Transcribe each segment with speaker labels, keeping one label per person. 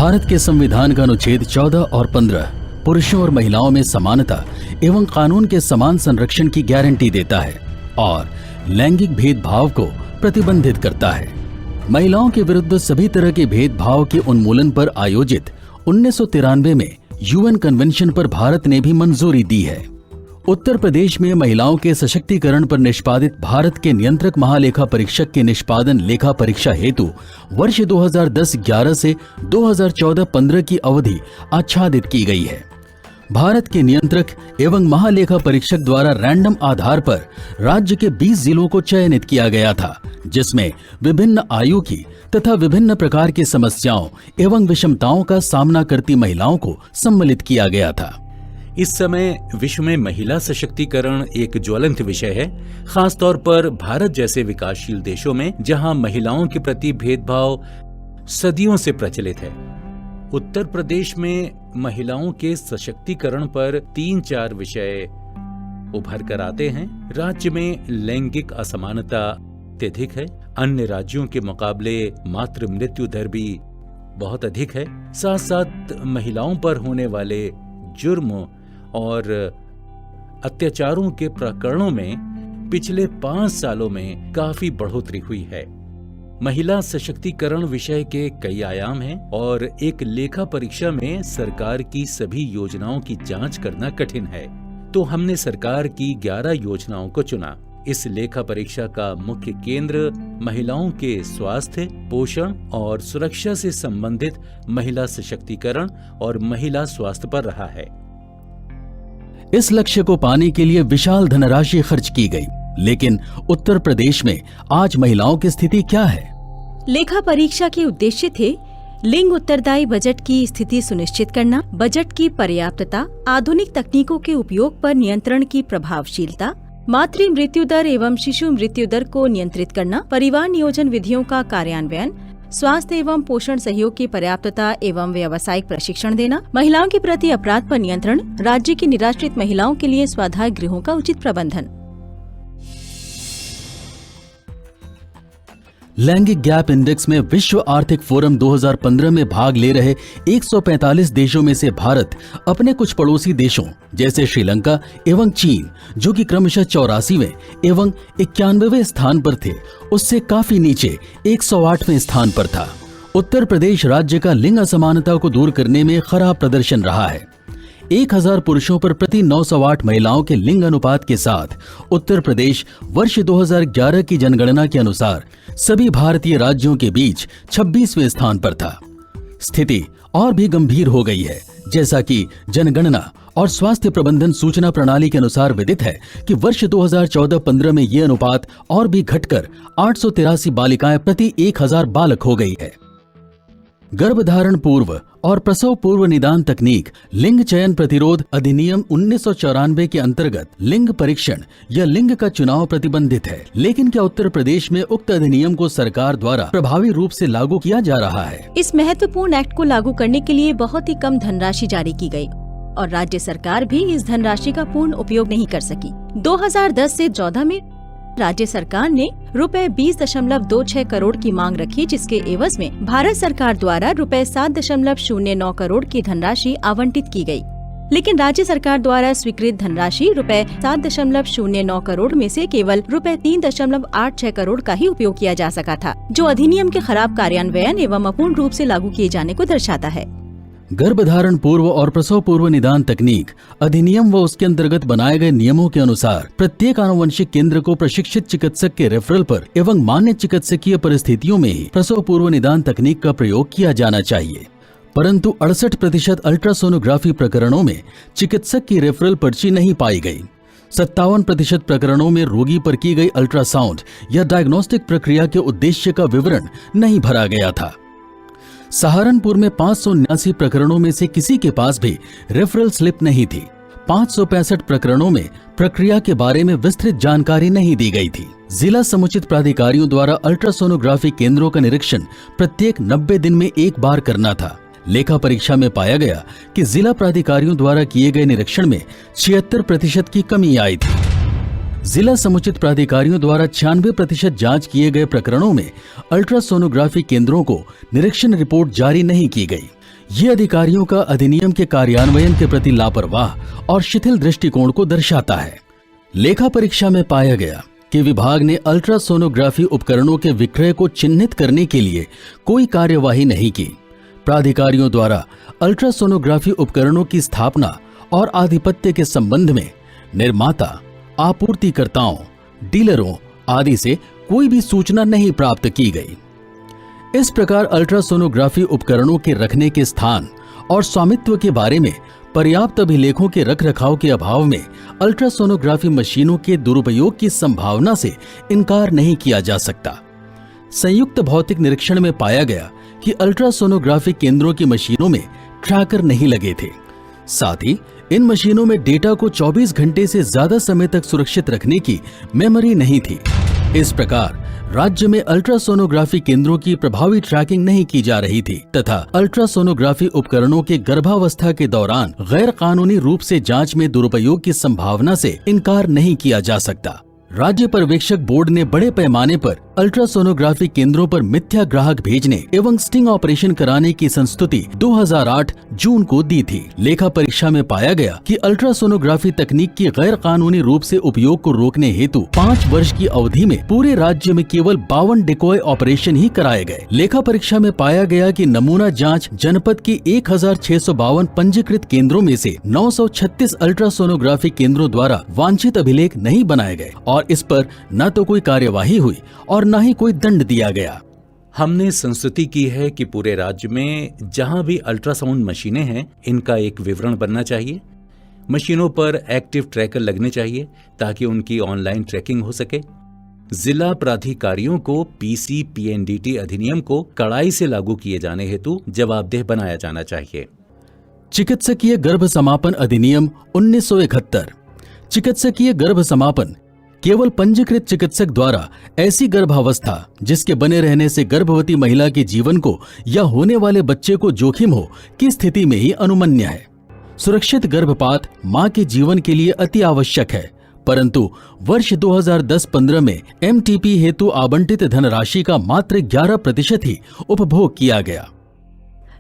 Speaker 1: भारत के संविधान का अनुच्छेद 14 और 15 पुरुषों और महिलाओं में समानता एवं कानून के समान संरक्षण की गारंटी देता है और लैंगिक भेदभाव को प्रतिबंधित करता है। महिलाओं के विरुद्ध सभी तरह के भेदभाव के उन्मूलन पर आयोजित 1993 में यूएन कन्वेंशन पर भारत ने भी मंजूरी दी है। उत्तर प्रदेश में महिलाओं के सशक्तिकरण पर निष्पादित भारत के नियंत्रक महालेखा परीक्षक के निष्पादन लेखा परीक्षा हेतु वर्ष 2010-11 से 2014-15 की अवधि आच्छादित की गई है। भारत के नियंत्रक एवं महालेखा परीक्षक द्वारा रैंडम आधार पर राज्य के 20 जिलों को चयनित किया गया था, जिसमें विभिन्न आयु की तथा विभिन्न प्रकार की समस्याओं एवं विषमताओं का सामना करती महिलाओं को सम्मिलित किया गया था।
Speaker 2: इस समय विश्व में महिला सशक्तिकरण एक ज्वलंत विषय है, खासतौर पर भारत जैसे विकासशील देशों में जहां महिलाओं के प्रति भेदभाव सदियों से प्रचलित है। उत्तर प्रदेश में महिलाओं के सशक्तिकरण पर 3-4 विषय उभर कर आते हैं। राज्य में लैंगिक असमानता अत्यधिक है। अन्य राज्यों के मुकाबले मातृ मृत्यु दर भी बहुत अधिक है। साथ साथ महिलाओं पर होने वाले जुर्म और अत्याचारों के प्रकरणों में पिछले 5 सालों में काफी बढ़ोतरी हुई है। महिला सशक्तिकरण विषय के कई आयाम हैं और एक लेखा परीक्षा में सरकार की सभी योजनाओं की जांच करना कठिन है, तो हमने सरकार की 11 योजनाओं को चुना। इस लेखा परीक्षा का मुख्य केंद्र महिलाओं के स्वास्थ्य, पोषण और सुरक्षा से संबंधित महिला सशक्तिकरण और महिला स्वास्थ्य पर रहा है।
Speaker 1: इस लक्ष्य को पाने के लिए विशाल धनराशि खर्च की गई, लेकिन उत्तर प्रदेश में आज महिलाओं की स्थिति क्या है?
Speaker 3: लेखा परीक्षा के उद्देश्य थे लिंग उत्तरदायी बजट की स्थिति सुनिश्चित करना, बजट की पर्याप्तता, आधुनिक तकनीकों के उपयोग पर नियंत्रण की प्रभावशीलता, मातृ मृत्यु दर एवं शिशु मृत्यु दर को नियंत्रित करना, परिवार नियोजन विधियों का कार्यान्वयन, स्वास्थ्य एवं पोषण सहयोग की पर्याप्तता एवं व्यावसायिक प्रशिक्षण देना, महिलाओं के प्रति अपराध पर नियंत्रण, राज्य की निराश्रित महिलाओं के लिए स्वाधार गृहों का उचित प्रबंधन।
Speaker 1: लैंगिक गैप इंडेक्स में विश्व आर्थिक फोरम 2015 में भाग ले रहे 145 देशों में से भारत अपने कुछ पड़ोसी देशों जैसे श्रीलंका एवं चीन, जो कि क्रमशः 84वें एवं 91वें स्थान पर थे, उससे काफी नीचे 108वें स्थान पर था। उत्तर प्रदेश राज्य का लिंग असमानता को दूर करने में खराब प्रदर्शन रहा है। 1000 पुरुषों पर प्रति 908 महिलाओं के लिंग अनुपात के साथ उत्तर प्रदेश वर्ष 2011 की जनगणना के अनुसार सभी भारतीय राज्यों के बीच 26वें स्थान पर था। स्थिति और भी गंभीर हो गई है। जैसा कि जनगणना और स्वास्थ्य प्रबंधन सूचना प्रणाली के अनुसार विदित है कि वर्ष 2014-15 में ये अनुपात और भी घटकर 883 बालिकाएं प्रति 1000 बालक हो गई है। गर्भधारण पूर्व और प्रसव पूर्व निदान तकनीक लिंग चयन प्रतिरोध अधिनियम 1994 के अंतर्गत लिंग परीक्षण या लिंग का चुनाव प्रतिबंधित है, लेकिन क्या उत्तर प्रदेश में उक्त अधिनियम को सरकार द्वारा प्रभावी रूप से लागू किया जा रहा है?
Speaker 3: इस महत्वपूर्ण एक्ट को लागू करने के लिए बहुत ही कम धनराशि जारी की गई और राज्य सरकार भी इस धनराशि का पूर्ण उपयोग नहीं कर सकी। 2010 से 14 में राज्य सरकार ने रुपए 20.26 करोड़ की मांग रखी, जिसके एवज में भारत सरकार द्वारा रुपए 7.09 करोड़ की धनराशि आवंटित की गई। लेकिन राज्य सरकार द्वारा स्वीकृत धनराशि रुपए 7.09 करोड़ में से केवल रुपए 3.86 करोड़ का ही उपयोग किया जा सका था, जो अधिनियम के खराब कार्यान्वयन एवं अपूर्ण रूप से लागू किए जाने को दर्शाता है।
Speaker 1: गर्भधारण पूर्व और प्रसव पूर्व निदान तकनीक अधिनियम व उसके अंतर्गत बनाए गए नियमों के अनुसार प्रत्येक आनुवंशिक केंद्र को प्रशिक्षित चिकित्सक के रेफरल पर एवं मान्य चिकित्सकीय परिस्थितियों में ही प्रसव पूर्व निदान तकनीक का प्रयोग किया जाना चाहिए, परंतु 68% अल्ट्रासोनोग्राफी प्रकरणों में चिकित्सक की रेफरल पर्ची नहीं पाई गई। 57% प्रकरणों में रोगी पर की गई अल्ट्रासाउंड या डायग्नोस्टिक प्रक्रिया के उद्देश्य का विवरण नहीं भरा गया था। सहारनपुर में 579 प्रकरणों में से किसी के पास भी रेफरल स्लिप नहीं थी। 565 प्रकरणों में प्रक्रिया के बारे में विस्तृत जानकारी नहीं दी गई थी। जिला समुचित प्राधिकारियों द्वारा अल्ट्रासोनोग्राफी केंद्रों का निरीक्षण प्रत्येक 90 दिन में एक बार करना था। लेखा परीक्षा में पाया गया कि जिला प्राधिकारियों द्वारा किए गए निरीक्षण में 76% की कमी आई थी। जिला समुचित प्राधिकारियों द्वारा 96% जांच किए गए प्रकरणों में अल्ट्रासोनोग्राफी केंद्रों को निरीक्षण रिपोर्ट जारी नहीं की गई। ये अधिकारियों का अधिनियम के कार्यान्वयन के प्रति लापरवाह और शिथिल दृष्टिकोण को दर्शाता है। लेखा परीक्षा में पाया गया कि विभाग ने अल्ट्रासोनोग्राफी उपकरणों के विक्रय को चिन्हित करने के लिए कोई कार्यवाही नहीं की। प्राधिकारियों द्वारा अल्ट्रासोनोग्राफी उपकरणों की स्थापना और आधिपत्य के संबंध में निर्माता, आपूर्तिकर्ताओं, डीलरों आदि से कोई भी सूचना नहीं प्राप्त की गई। इस प्रकार अल्ट्रासोनोग्राफी उपकरणों के रखने के स्थान और स्वामित्व के बारे में पर्याप्त अभिलेखों के रखरखाव के अभाव में अल्ट्रासोनोग्राफी मशीनों के दुरुपयोग की संभावना से इनकार नहीं किया जा सकता। संयुक्त भौतिक निरीक्षण में पाया गया कि अल्ट्रासोनोग्राफी केंद्रों की मशीनों में ट्रैकर नहीं लगे थे। साथ ही इन मशीनों में डेटा को 24 घंटे से ज्यादा समय तक सुरक्षित रखने की मेमोरी नहीं थी। इस प्रकार राज्य में अल्ट्रासोनोग्राफी केंद्रों की प्रभावी ट्रैकिंग नहीं की जा रही थी तथा अल्ट्रासोनोग्राफी उपकरणों के गर्भावस्था के दौरान गैर कानूनी रूप से जांच में दुरुपयोग की संभावना से इनकार नहीं किया जा सकता। राज्य पर्यवेक्षक बोर्ड ने बड़े पैमाने पर अल्ट्रासोनोग्राफी केंद्रों पर मिथ्या ग्राहक भेजने एवं स्टिंग ऑपरेशन कराने की संस्तुति 2008 जून को दी थी। लेखा परीक्षा में पाया गया कि अल्ट्रासोनोग्राफी तकनीक की गैर कानूनी रूप से उपयोग को रोकने हेतु 5 वर्ष की अवधि में पूरे राज्य में केवल 52 डिकॉय ऑपरेशन ही कराए गए। लेखा परीक्षा में पाया गया कि नमूना जाँच जनपद के 1652 पंजीकृत केंद्रों में से 936 अल्ट्रासोनोग्राफी केंद्रों द्वारा वांछित अभिलेख नहीं बनाए गए और इस पर न तो कोई कार्यवाही हुई और न ही कोई दंड दिया गया।
Speaker 2: हमने संस्तुति की है कि पूरे राज्य में जहां भी अल्ट्रासाउंड मशीनें हैं, इनका एक विवरण बनना चाहिए। मशीनों पर एक्टिव ट्रैकर लगने चाहिए ताकि उनकी ऑनलाइन ट्रैकिंग हो सके। जिला प्राधिकारियों को पीसी-पीएनडीटी अधिनियम को कड़ाई से लागू किए जाने हेतु जवाबदेह बनाया जाना चाहिए।
Speaker 1: चिकित्सकीय गर्भ समापन अधिनियम 1971। चिकित्सकीय गर्भ समापन केवल पंजीकृत चिकित्सक द्वारा ऐसी गर्भावस्था जिसके बने रहने से गर्भवती महिला के जीवन को या होने वाले बच्चे को जोखिम हो की स्थिति में ही अनुमन्य है। सुरक्षित गर्भपात मां के जीवन के लिए अति आवश्यक है, परंतु वर्ष 2010-15 में एमटीपी हेतु आवंटित धनराशि का मात्र 11% ही उपभोग किया गया।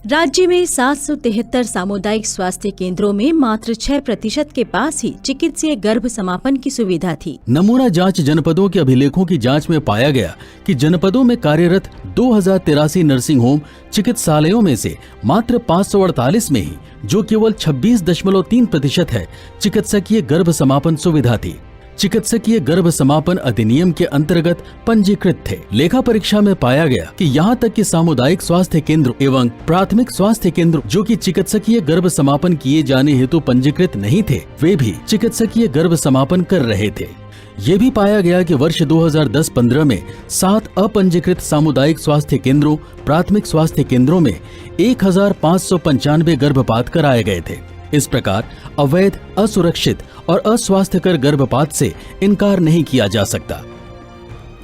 Speaker 3: राज्य में 773 सामुदायिक स्वास्थ्य केंद्रों में मात्र 6% के पास ही चिकित्सीय गर्भ समापन की सुविधा थी।
Speaker 1: नमूना जांच जनपदों के अभिलेखों की जांच में पाया गया कि जनपदों में कार्यरत 2083 नर्सिंग होम चिकित्सालयों में से मात्र 548 में ही, जो केवल 26.3% है, चिकित्सकीय गर्भ समापन सुविधा थी। चिकित्सकीय गर्भ समापन अधिनियम के अंतर्गत पंजीकृत थे। लेखा परीक्षा में पाया गया कि यहाँ तक कि सामुदायिक स्वास्थ्य केंद्र एवं प्राथमिक स्वास्थ्य केंद्र जो कि चिकित्सकीय गर्भ समापन किए जाने हेतु पंजीकृत नहीं थे, वे भी चिकित्सकीय गर्भ समापन कर रहे थे। ये भी पाया गया कि वर्ष 2010-15 में 7 अपंजीकृत सामुदायिक स्वास्थ्य केंद्रों, प्राथमिक स्वास्थ्य केंद्रों में 1595 गर्भपात कराए गए थे। इस प्रकार अवैध, असुरक्षित और अस्वास्थ्यकर गर्भपात से इनकार नहीं किया जा सकता।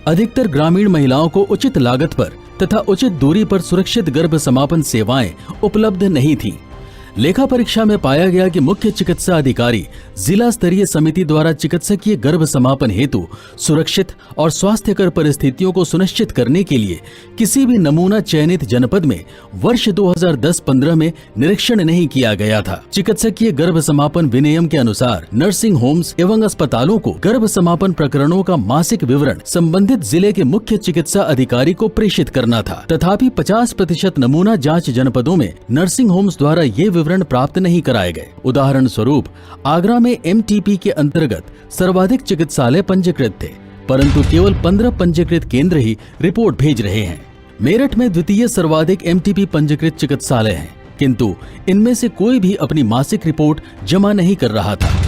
Speaker 1: अधिकतर ग्रामीण महिलाओं को उचित लागत पर तथा उचित दूरी पर सुरक्षित गर्भ समापन सेवाएं उपलब्ध नहीं थीं। लेखा परीक्षा में पाया गया कि मुख्य चिकित्सा अधिकारी जिला स्तरीय समिति द्वारा चिकित्सकीय गर्भ समापन हेतु सुरक्षित और स्वास्थ्यकर परिस्थितियों को सुनिश्चित करने के लिए किसी भी नमूना चयनित जनपद में वर्ष 2010-15 में निरीक्षण नहीं किया गया था। चिकित्सकीय गर्भ समापन विनियम के अनुसार नर्सिंग होम्स एवं अस्पतालों को गर्भ समापन प्रकरणों का मासिक विवरण संबंधित जिले के मुख्य चिकित्सा अधिकारी को प्रेषित करना था। तथापि 50% नमूना जाँच जनपदों में नर्सिंग होम्स द्वारा ये विवरण प्राप्त नहीं कराए गए। उदाहरण स्वरूप आगरा में एमटीपी के अंतर्गत सर्वाधिक चिकित्सालय पंजीकृत थे, परंतु केवल 15 पंजीकृत केंद्र ही रिपोर्ट भेज रहे हैं। मेरठ में द्वितीय सर्वाधिक एमटीपी पंजीकृत चिकित्सालय हैं, किंतु इनमें से कोई भी अपनी मासिक रिपोर्ट जमा नहीं कर रहा था।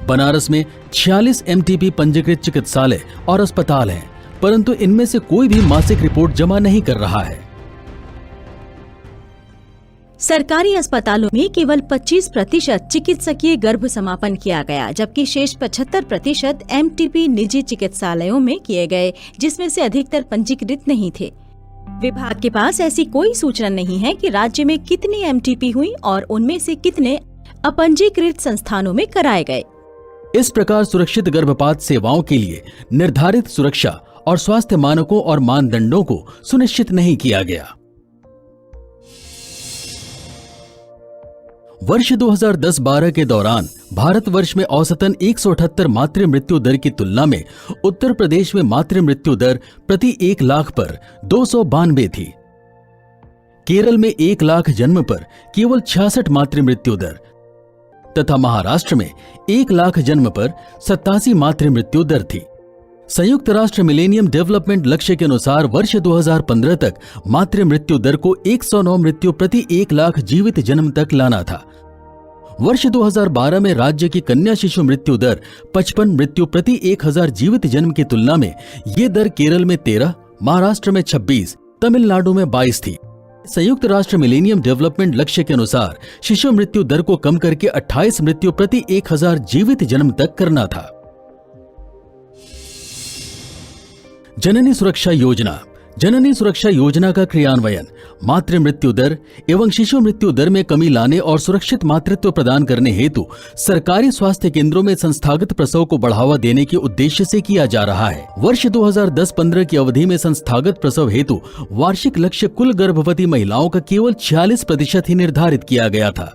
Speaker 1: बनारस में 46 एमटीपी पंजीकृत चिकित्सालय और अस्पताल हैं, परंतु इनमें से कोई भी मासिक रिपोर्ट जमा नहीं कर रहा है।
Speaker 3: सरकारी अस्पतालों में केवल 25% चिकित्सकीय गर्भ समापन किया गया, जबकि शेष 75% एमटीपी निजी चिकित्सालयों में किए गए, जिसमें से अधिकतर पंजीकृत नहीं थे। विभाग के पास ऐसी कोई सूचना नहीं है कि राज्य में कितनी एमटीपी हुई और उनमें से कितने अपंजीकृत संस्थानों में कराए गए।
Speaker 1: इस प्रकार सुरक्षित गर्भपात सेवाओं के लिए निर्धारित सुरक्षा और स्वास्थ्य मानकों और मानदंडों को सुनिश्चित नहीं किया गया। वर्ष 2010-12 के दौरान भारतवर्ष में औसतन 178 मातृ मृत्यु दर की तुलना में उत्तर प्रदेश में मातृ मृत्यु दर प्रति 1 लाख पर 292 थी। केरल में 1 लाख जन्म पर केवल 66 मातृ मृत्यु दर तथा महाराष्ट्र में 1 लाख जन्म पर 87 मातृ मृत्यु दर थी। संयुक्त राष्ट्र मिलेनियम डेवलपमेंट लक्ष्य के अनुसार वर्ष 2015 तक मातृ मृत्यु दर को 109 मृत्यु प्रति 1 लाख जीवित जन्म तक लाना था। वर्ष 2012 में राज्य की कन्या शिशु मृत्यु दर 55 मृत्यु प्रति 1000 जीवित जन्म की तुलना में ये दर केरल में 13, महाराष्ट्र में 26, तमिलनाडु में 22 थी। संयुक्त राष्ट्र मिलेनियम डेवलपमेंट लक्ष्य के अनुसार शिशु मृत्यु दर को कम करके 28 मृत्यु प्रति 1000 जीवित जन्म तक करना था। जननी सुरक्षा योजना। जननी सुरक्षा योजना का क्रियान्वयन मातृ मृत्यु दर एवं शिशु मृत्यु दर में कमी लाने और सुरक्षित मातृत्व प्रदान करने हेतु सरकारी स्वास्थ्य केंद्रों में संस्थागत प्रसव को बढ़ावा देने के उद्देश्य से किया जा रहा है। वर्ष 2010-15 की अवधि में संस्थागत प्रसव हेतु वार्षिक लक्ष्य कुल गर्भवती महिलाओं का केवल 46% ही निर्धारित किया गया था।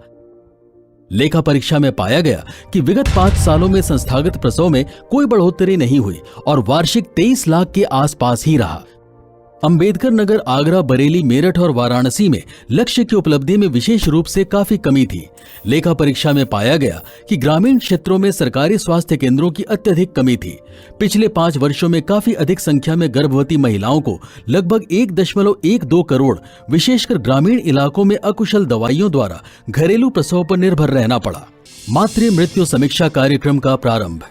Speaker 1: लेखा परीक्षा में पाया गया कि विगत 5 सालों में संस्थागत प्रसव में कोई बढ़ोतरी नहीं हुई और वार्षिक 23 लाख के आसपास ही रहा। अंबेडकर नगर, आगरा, बरेली, मेरठ और वाराणसी में लक्ष्य की उपलब्धि में विशेष रूप से काफी कमी थी। लेखा परीक्षा में पाया गया कि ग्रामीण क्षेत्रों में सरकारी स्वास्थ्य केंद्रों की अत्यधिक कमी थी। पिछले 5 वर्षों में काफी अधिक संख्या में गर्भवती महिलाओं को लगभग 1.12 करोड़ विशेषकर ग्रामीण इलाकों में अकुशल दवाइयों द्वारा घरेलू प्रसव पर निर्भर रहना पड़ा। मातृ मृत्यु समीक्षा कार्यक्रम का प्रारंभ।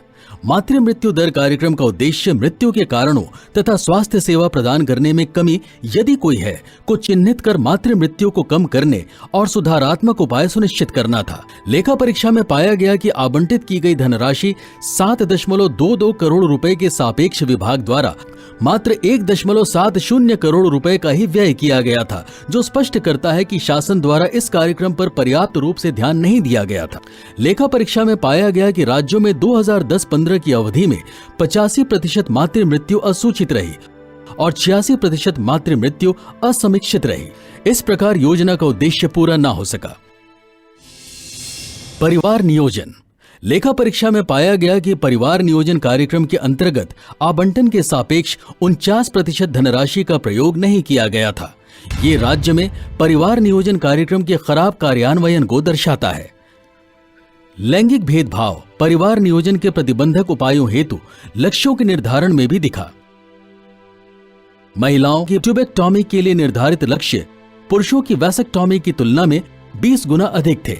Speaker 1: मातृ मृत्यु दर कार्यक्रम का उद्देश्य मृत्यु के कारणों तथा स्वास्थ्य सेवा प्रदान करने में कमी यदि कोई है को चिन्हित कर मातृ मृत्यु को कम करने और सुधारात्मक उपाय सुनिश्चित करना था। लेखा परीक्षा में पाया गया कि आवंटित की गई धनराशि 7.22 करोड़ रुपए के सापेक्ष विभाग द्वारा मात्र 1.70 करोड़ रुपए का ही व्यय किया गया था, जो स्पष्ट करता है कि शासन द्वारा इस कार्यक्रम पर पर्याप्त रूप से ध्यान नहीं दिया गया था। लेखा परीक्षा में पाया गया कि राज्यों में 2010-15 की अवधि में 85% मातृ मृत्यु असूचित रही और 86% मातृ मृत्यु असमीक्षित रही। इस प्रकार योजना का उद्देश्य पूरा न हो सका। परिवार नियोजन। लेखा परीक्षा में पाया गया कि परिवार नियोजन कार्यक्रम के अंतर्गत आवंटन के सापेक्ष 49% धनराशि का प्रयोग नहीं किया गया था। ये राज्य में परिवार नियोजन कार्यक्रम के खराब कार्यान्वयन को दर्शाता है। लैंगिक भेदभाव परिवार नियोजन के प्रतिबंधक उपायों हेतु लक्ष्यों के निर्धारण में भी दिखा। महिलाओं की ट्यूबेक्टॉमी के लिए निर्धारित लक्ष्य पुरुषों की वैसेक्टॉमी की तुलना में 20 गुना अधिक थे।